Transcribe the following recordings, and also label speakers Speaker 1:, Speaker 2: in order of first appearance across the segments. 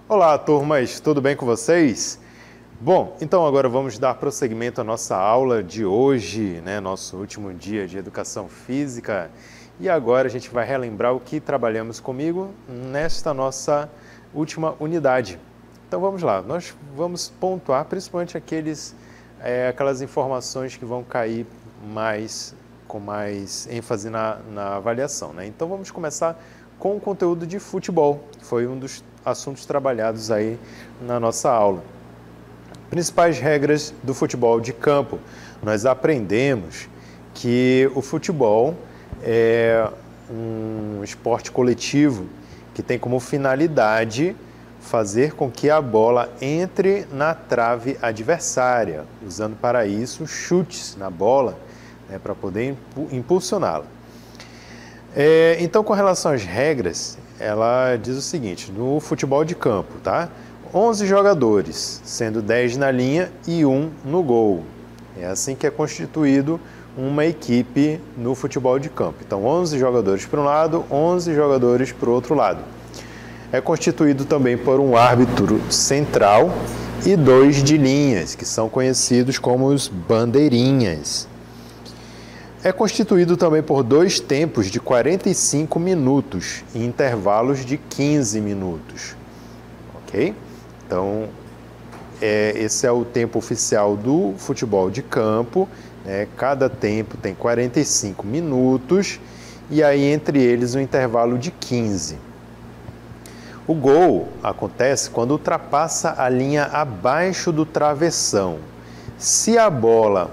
Speaker 1: Olá, turmas, tudo bem com vocês? Bom, então agora vamos dar prosseguimento à nossa aula de hoje, né? Nosso último dia de educação física. E agora a gente vai relembrar o que trabalhamos comigo nesta nossa última unidade. Então vamos lá, nós vamos pontuar principalmente aquelas informações que vão cair com mais ênfase na avaliação, né? Então vamos começar com o conteúdo de futebol, que foi um dos assuntos trabalhados aí na nossa aula. Principais regras do futebol de campo. Nós aprendemos que o futebol é um esporte coletivo que tem como finalidade fazer com que a bola entre na trave adversária, usando para isso chutes na bola, né, para poder impulsioná-la. Então, com relação às regras, ela diz o seguinte: no futebol de campo, tá? 11 jogadores, sendo 10 na linha e 1 no gol. É assim que é constituído uma equipe no futebol de campo. Então, 11 jogadores para um lado, 11 jogadores para o outro lado. É constituído também por um árbitro central e 2 de linhas, que são conhecidos como os bandeirinhas. É constituído também por 2 tempos de 45 minutos e intervalos de 15 minutos. Ok? Então, esse é o tempo oficial do futebol de campo, né? Cada tempo tem 45 minutos e aí entre eles um intervalo de 15. O gol acontece quando ultrapassa a linha abaixo do travessão. Se a bola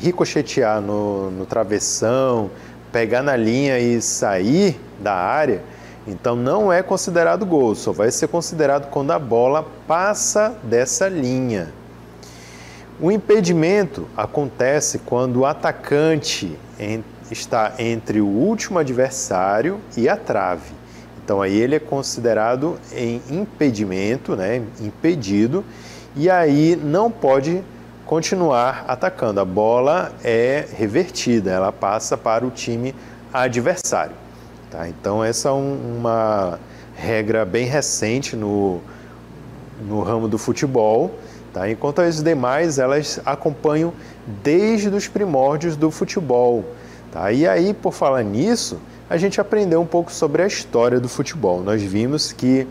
Speaker 1: ricochetear no travessão, pegar na linha e sair da área, então não é considerado gol, só vai ser considerado quando a bola passa dessa linha. O impedimento acontece quando o atacante está entre o último adversário e a trave. Então aí ele é considerado em impedimento, né, impedido, e aí não pode continuar atacando. A bola é revertida, ela passa para o time adversário. Tá? Então essa é uma regra bem recente no ramo do futebol. Tá? Enquanto as demais, elas acompanham desde os primórdios do futebol. Tá? E aí, por falar nisso, a gente aprendeu um pouco sobre a história do futebol. Nós vimos que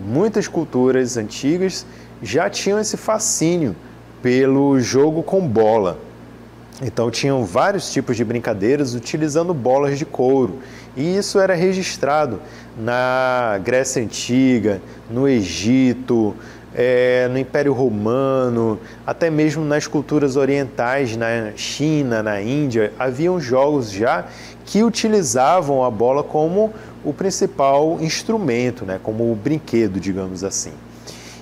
Speaker 1: muitas culturas antigas já tinham esse fascínio pelo jogo com bola. Então tinham vários tipos de brincadeiras utilizando bolas de couro. E isso era registrado na Grécia Antiga, no Egito, no Império Romano, até mesmo nas culturas orientais, na China, na Índia, haviam jogos já que utilizavam a bola como o principal instrumento, né, como o brinquedo, digamos assim.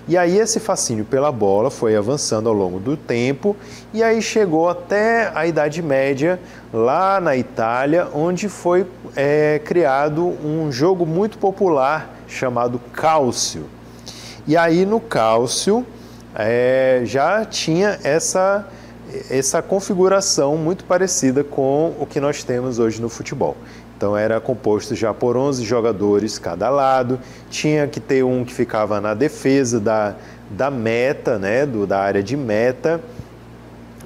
Speaker 1: E aí esse fascínio pela bola foi avançando ao longo do tempo e aí chegou até a Idade Média, lá na Itália, onde foi criado um jogo muito popular chamado cálcio. E aí no cálcio já tinha essa configuração muito parecida com o que nós temos hoje no futebol. Então era composto já por 11 jogadores cada lado, tinha que ter um que ficava na defesa da meta, né, da área de meta.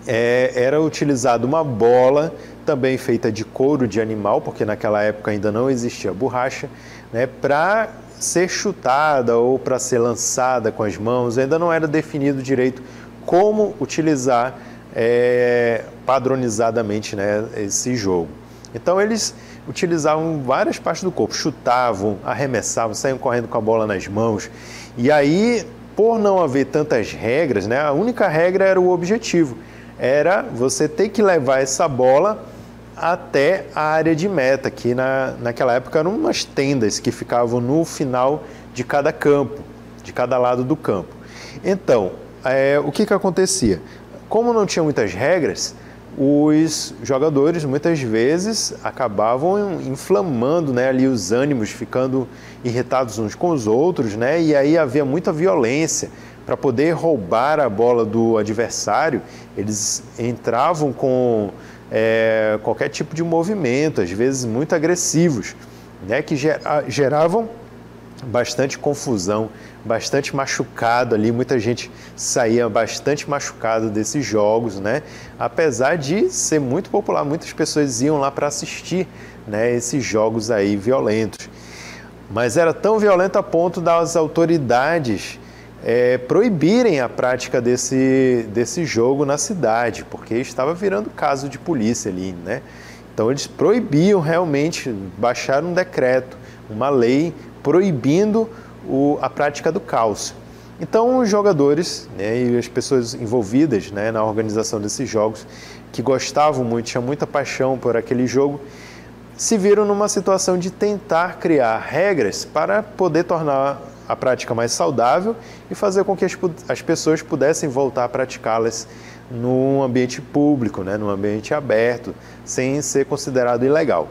Speaker 1: Era utilizada uma bola também feita de couro de animal, porque naquela época ainda não existia borracha, né, para ser chutada ou para ser lançada com as mãos. Ainda não era definido direito como utilizar padronizadamente, né, esse jogo. Então eles utilizavam várias partes do corpo, chutavam, arremessavam, saíam correndo com a bola nas mãos. E aí, por não haver tantas regras, né, a única regra era o objetivo, era você ter que levar essa bola até a área de meta, que naquela época eram umas tendas que ficavam no final de cada campo, de cada lado do campo. Então, o que acontecia? Como não tinha muitas regras, os jogadores muitas vezes acabavam inflamando, né, ali os ânimos, ficando irritados uns com os outros, né, e aí havia muita violência, para poder roubar a bola do adversário, eles entravam com qualquer tipo de movimento, às vezes muito agressivos, né, que geravam bastante confusão, bastante machucado ali, muita gente saía bastante machucado desses jogos, né? Apesar de ser muito popular, muitas pessoas iam lá para assistir, né, esses jogos aí violentos. Mas era tão violento a ponto das autoridades proibirem a prática desse jogo na cidade, porque estava virando caso de polícia ali, né? Então eles proibiam realmente, baixaram um decreto, uma lei proibindo a prática do cálcio. Então os jogadores, né, e as pessoas envolvidas, né, na organização desses jogos, que gostavam muito, tinham muita paixão por aquele jogo, se viram numa situação de tentar criar regras para poder tornar a prática mais saudável e fazer com que as pessoas pudessem voltar a praticá-las num ambiente público, né, num ambiente aberto, sem ser considerado ilegal.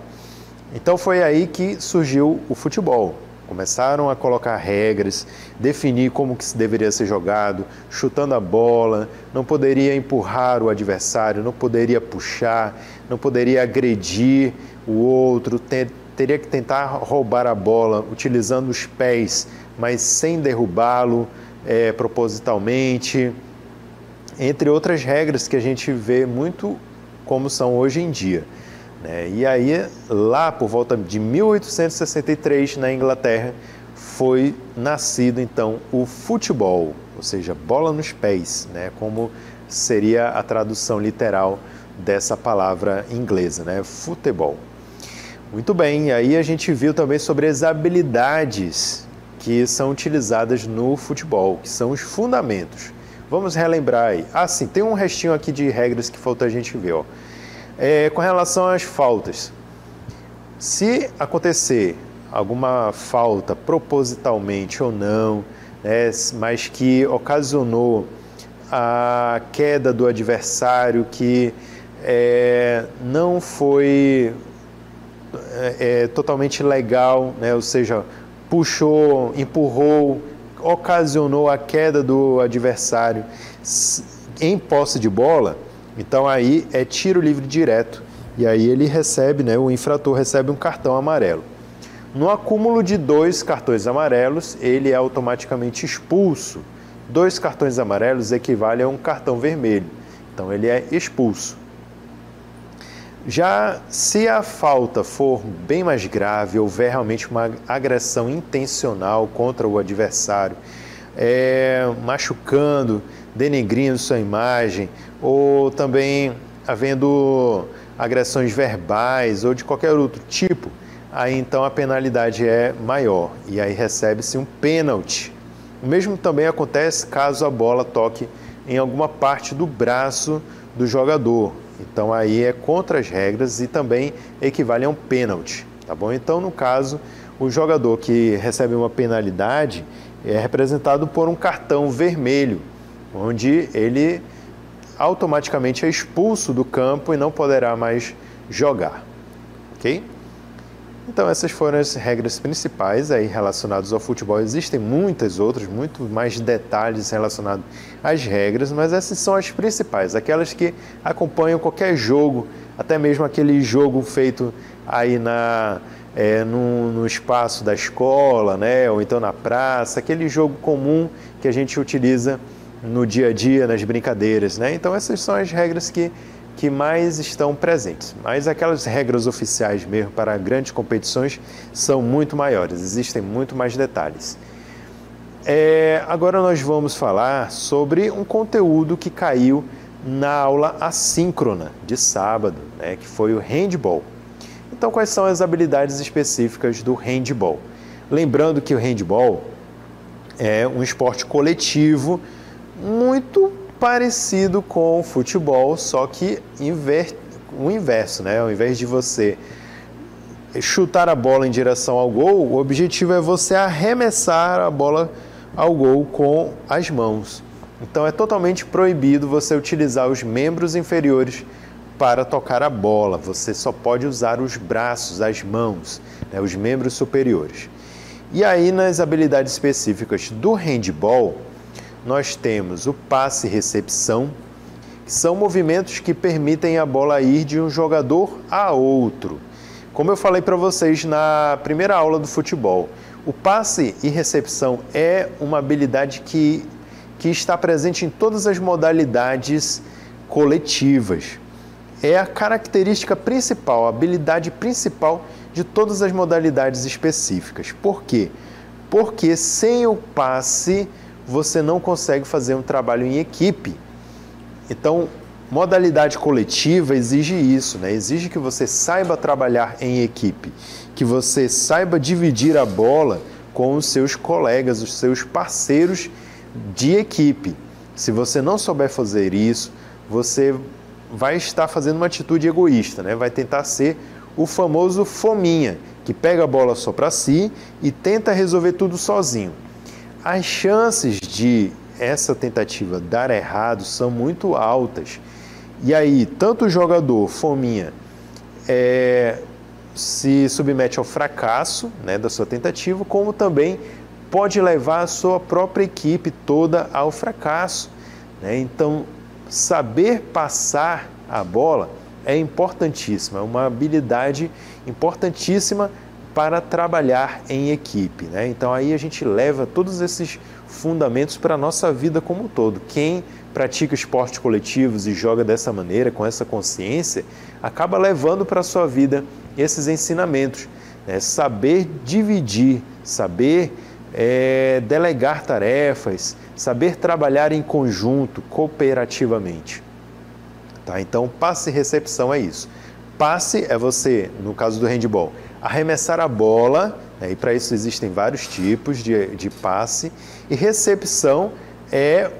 Speaker 1: Então foi aí que surgiu o futebol. Começaram a colocar regras, definir como que se deveria ser jogado, chutando a bola, não poderia empurrar o adversário, não poderia puxar, não poderia agredir o outro, teria que tentar roubar a bola utilizando os pés, mas sem derrubá-lo propositalmente, entre outras regras que a gente vê muito como são hoje em dia. E aí, lá por volta de 1863, na Inglaterra, foi nascido então o futebol, ou seja, bola nos pés, né, como seria a tradução literal dessa palavra inglesa, né, futebol. Muito bem, aí a gente viu também sobre as habilidades que são utilizadas no futebol, que são os fundamentos. Vamos relembrar aí. Sim, tem um restinho aqui de regras que falta a gente ver, ó. Com relação às faltas, se acontecer alguma falta propositalmente ou não, né, mas que ocasionou a queda do adversário, que não foi totalmente legal, né, ou seja, puxou, empurrou, ocasionou a queda do adversário em posse de bola, então aí é tiro livre direto, e aí ele recebe, né, o infrator recebe um cartão amarelo. No acúmulo de 2 cartões amarelos, ele é automaticamente expulso. 2 cartões amarelos equivalem a um cartão vermelho, então ele é expulso. Já se a falta for bem mais grave, houver realmente uma agressão intencional contra o adversário, machucando, denegrindo sua imagem, ou também havendo agressões verbais ou de qualquer outro tipo, aí então a penalidade é maior e aí recebe-se um pênalti. O mesmo também acontece caso a bola toque em alguma parte do braço do jogador. Então aí é contra as regras e também equivale a um pênalti, tá bom? Então no caso, o jogador que recebe uma penalidade é representado por um cartão vermelho, onde ele automaticamente é expulso do campo e não poderá mais jogar, ok? Então essas foram as regras principais aí relacionadas ao futebol. Existem muitas outras, muito mais detalhes relacionados às regras, mas essas são as principais, aquelas que acompanham qualquer jogo, até mesmo aquele jogo feito aí no espaço da escola, né, ou então na praça, aquele jogo comum que a gente utiliza no dia a dia, nas brincadeiras, né? Então essas são as regras que mais estão presentes. Mas aquelas regras oficiais mesmo para grandes competições são muito maiores, existem muito mais detalhes. Agora nós vamos falar sobre um conteúdo que caiu na aula assíncrona de sábado, né, que foi o handball. Então quais são as habilidades específicas do handball? Lembrando que o handball é um esporte coletivo muito parecido com o futebol, só que o inverso, né? Ao invés de você chutar a bola em direção ao gol, o objetivo é você arremessar a bola ao gol com as mãos. Então é totalmente proibido você utilizar os membros inferiores para tocar a bola. Você só pode usar os braços, as mãos, né? Os membros superiores. E aí nas habilidades específicas do handball, nós temos o passe e recepção, que são movimentos que permitem a bola ir de um jogador a outro. Como eu falei para vocês na primeira aula do futebol, o passe e recepção é uma habilidade que está presente em todas as modalidades coletivas. É a característica principal, a habilidade principal de todas as modalidades específicas. Por quê? Porque sem o passe você não consegue fazer um trabalho em equipe. Então, modalidade coletiva exige isso, né? Exige que você saiba trabalhar em equipe, que você saiba dividir a bola com os seus colegas, os seus parceiros de equipe. Se você não souber fazer isso, você vai estar fazendo uma atitude egoísta, né? Vai tentar ser o famoso fominha, que pega a bola só para si e tenta resolver tudo sozinho. As chances de essa tentativa dar errado são muito altas. E aí, tanto o jogador fominha se submete ao fracasso, né, da sua tentativa, como também pode levar a sua própria equipe toda ao fracasso, né? Então, saber passar a bola é importantíssimo, é uma habilidade importantíssima para trabalhar em equipe, né? Então aí a gente leva todos esses fundamentos para a nossa vida como um todo. Quem pratica esportes coletivos e joga dessa maneira, com essa consciência, acaba levando para a sua vida esses ensinamentos, né? Saber dividir, saber delegar tarefas, saber trabalhar em conjunto, cooperativamente. Tá? Então, passe e recepção é isso. Passe é você, no caso do handball, arremessar a bola, né? E para isso existem vários tipos de passe. E recepção é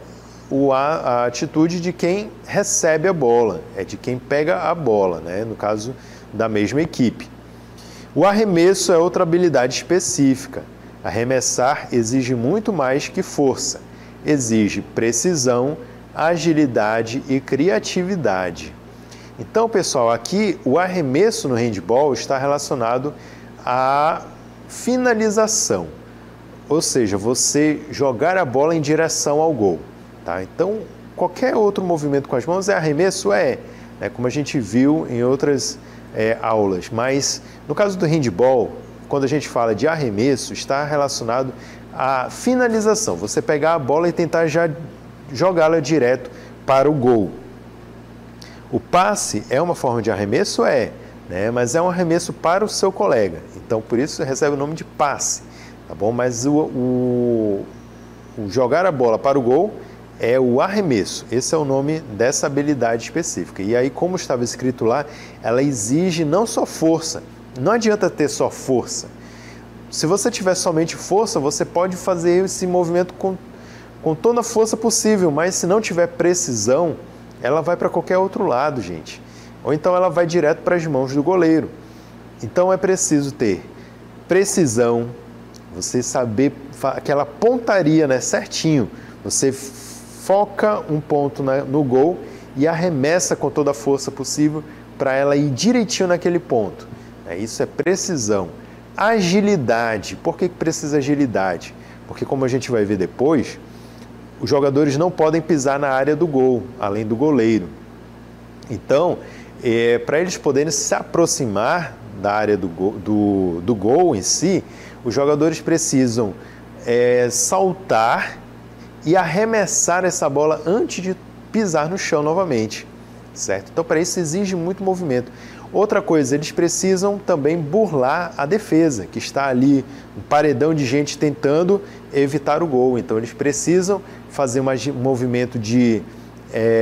Speaker 1: a atitude de quem recebe a bola, é de quem pega a bola, né? No caso da mesma equipe. O arremesso é outra habilidade específica. Arremessar exige muito mais que força. Exige precisão, agilidade e criatividade. Então, pessoal, aqui o arremesso no handball está relacionado à finalização, ou seja, você jogar a bola em direção ao gol. Tá? Então, qualquer outro movimento com as mãos é arremesso? né? Como a gente viu em outras aulas. Mas, no caso do handball, quando a gente fala de arremesso, está relacionado à finalização. Você pegar a bola e tentar já jogá-la direto para o gol. O passe é uma forma de arremesso? Né? Mas é um arremesso para o seu colega. Então, por isso, recebe o nome de passe. Tá bom? Mas o jogar a bola para o gol é o arremesso. Esse é o nome dessa habilidade específica. E aí, como estava escrito lá, ela exige não só força. Não adianta ter só força. Se você tiver somente força, você pode fazer esse movimento com toda a força possível, mas se não tiver precisão, ela vai para qualquer outro lado, gente. Ou então ela vai direto para as mãos do goleiro. Então é preciso ter precisão, você saber aquela pontaria, né, certinho. Você foca um ponto no gol e arremessa com toda a força possível para ela ir direitinho naquele ponto. Isso é precisão. Agilidade. Por que precisa agilidade? Porque, como a gente vai ver depois, os jogadores não podem pisar na área do gol, além do goleiro. Então, para eles poderem se aproximar da área do gol em si, os jogadores precisam saltar e arremessar essa bola antes de pisar no chão novamente, certo? Então, para isso exige muito movimento. Outra coisa, eles precisam também burlar a defesa, que está ali, um paredão de gente tentando evitar o gol. Então, eles precisam fazer um movimento de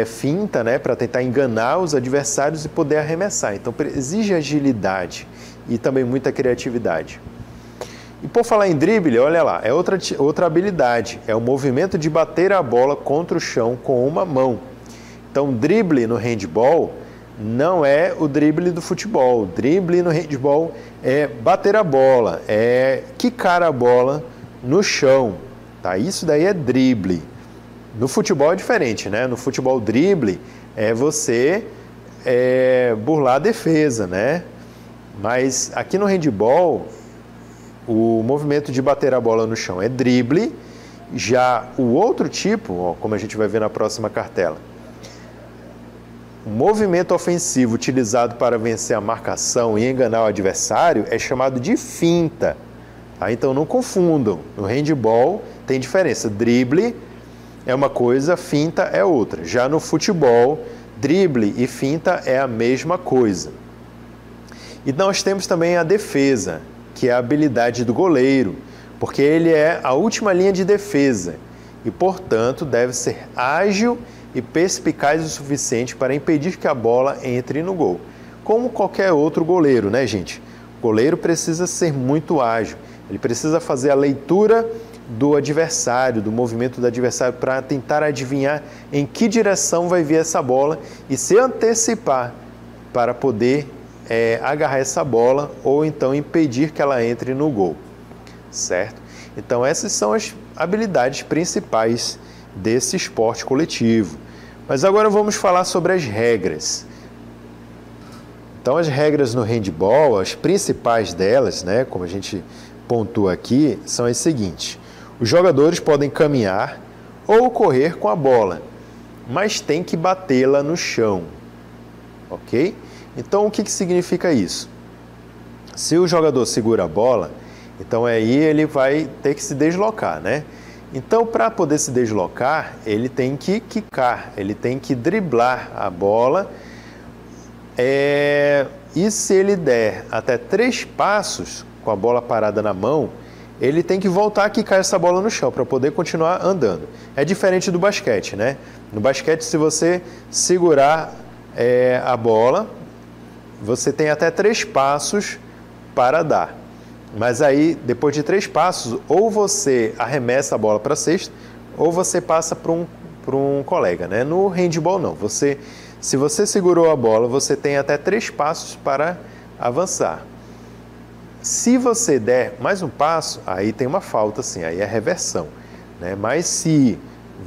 Speaker 1: finta, né, para tentar enganar os adversários e poder arremessar. Então, exige agilidade e também muita criatividade. E por falar em drible, olha lá, é outra habilidade, é o movimento de bater a bola contra o chão com uma mão. Então, drible no handball não é o drible do futebol. O drible no handball é bater a bola, é quicar a bola no chão. Tá? Isso daí é drible. No futebol é diferente, né? No futebol, drible é você burlar a defesa, né? Mas aqui no handball, o movimento de bater a bola no chão é drible Já o outro tipo, ó, como a gente vai ver na próxima cartela, o movimento ofensivo utilizado para vencer a marcação e enganar o adversário é chamado de finta. Tá? Então não confundam, no handball tem diferença, drible é uma coisa, finta é outra. Já no futebol, drible e finta é a mesma coisa. E nós temos também a defesa, que é a habilidade do goleiro, porque ele é a última linha de defesa e, portanto, deve ser ágil e perspicaz o suficiente para impedir que a bola entre no gol. Como qualquer outro goleiro, né, gente? O goleiro precisa ser muito ágil, ele precisa fazer a leitura do adversário, do movimento do adversário, para tentar adivinhar em que direção vai vir essa bola e se antecipar para poder agarrar essa bola ou então impedir que ela entre no gol, certo? Então essas são as habilidades principais desse esporte coletivo. Mas agora vamos falar sobre as regras. Então as regras no handball, as principais delas, né, como a gente pontua aqui, são as seguintes. Os jogadores podem caminhar ou correr com a bola, mas tem que batê-la no chão, ok? Então, o que significa isso? Se o jogador segura a bola, então aí ele vai ter que se deslocar, né? Então, para poder se deslocar, ele tem que quicar, ele tem que driblar a bola. E se ele der até 3 passos com a bola parada na mão, ele tem que voltar a quicar essa bola no chão para poder continuar andando. É diferente do basquete, né? No basquete, se você segurar a bola, você tem até 3 passos para dar. Mas aí, depois de 3 passos, ou você arremessa a bola para a cesta, ou você passa para um colega, né? No handball, não. Se você segurou a bola, você tem até 3 passos para avançar. Se você der mais um passo, aí tem uma falta, sim, aí é reversão, né? Mas se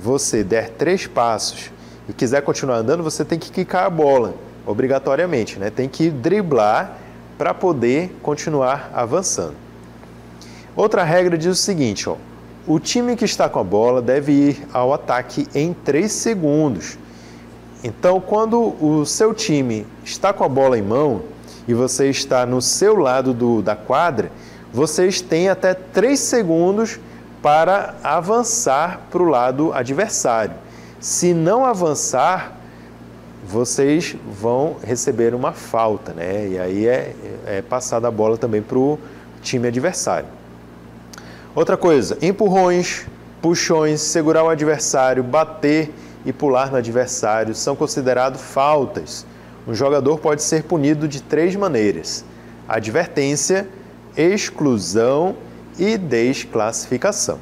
Speaker 1: você der 3 passos e quiser continuar andando, você tem que quicar a bola, obrigatoriamente, né? Tem que driblar para poder continuar avançando. Outra regra diz o seguinte, ó, o time que está com a bola deve ir ao ataque em 3 segundos. Então, quando o seu time está com a bola em mão e você está no seu lado da quadra, vocês têm até 3 segundos para avançar para o lado adversário. Se não avançar, vocês vão receber uma falta, né? E aí é passada a bola também para o time adversário. Outra coisa, empurrões, puxões, segurar o adversário, bater e pular no adversário são considerados faltas. Um jogador pode ser punido de 3 maneiras: advertência, exclusão e desclassificação.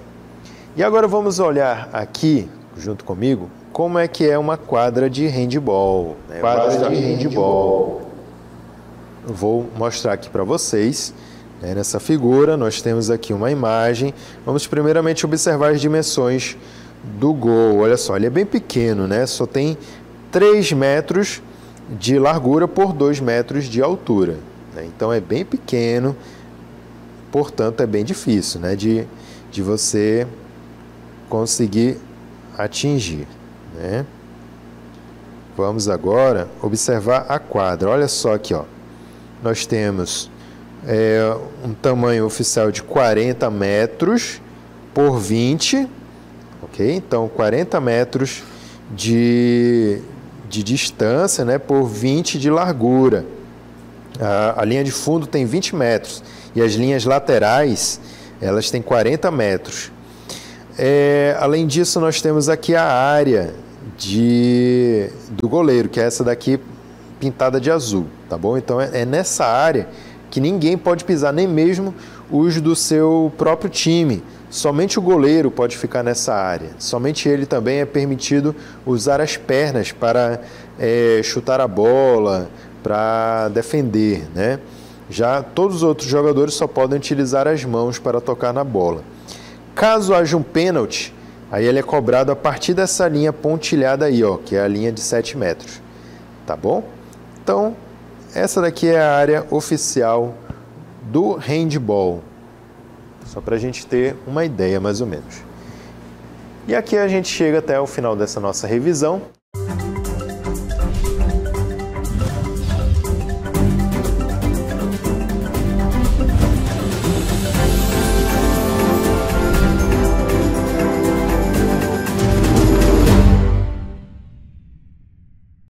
Speaker 1: E agora vamos olhar aqui, junto comigo, como é que é uma quadra de handball. Né? Quadra de handball. Eu vou mostrar aqui para vocês. Nessa figura, nós temos aqui uma imagem. Vamos primeiramente observar as dimensões do gol. Olha só, ele é bem pequeno, né? Só tem 3 metros de largura por 2 metros de altura. Né? Então, é bem pequeno, portanto, é bem difícil, né? de você conseguir atingir. Né? Vamos agora observar a quadra. Olha só aqui, ó. Nós temos um tamanho oficial de 40 metros por 20, ok? Então, 40 metros de distância, né, por 20 de largura. A linha de fundo tem 20 metros e as linhas laterais, elas têm 40 metros. Além disso, nós temos aqui a área do goleiro, que é essa daqui pintada de azul, tá bom? Então, é nessa área que ninguém pode pisar, nem mesmo os do seu próprio time. Somente o goleiro pode ficar nessa área. Somente ele também é permitido usar as pernas para chutar a bola, para defender, né? Já todos os outros jogadores só podem utilizar as mãos para tocar na bola. Caso haja um pênalti, aí ele é cobrado a partir dessa linha pontilhada aí, ó, que é a linha de 7 metros. Tá bom? Então, essa daqui é a área oficial do handball. Só para a gente ter uma ideia, mais ou menos. E aqui a gente chega até o final dessa nossa revisão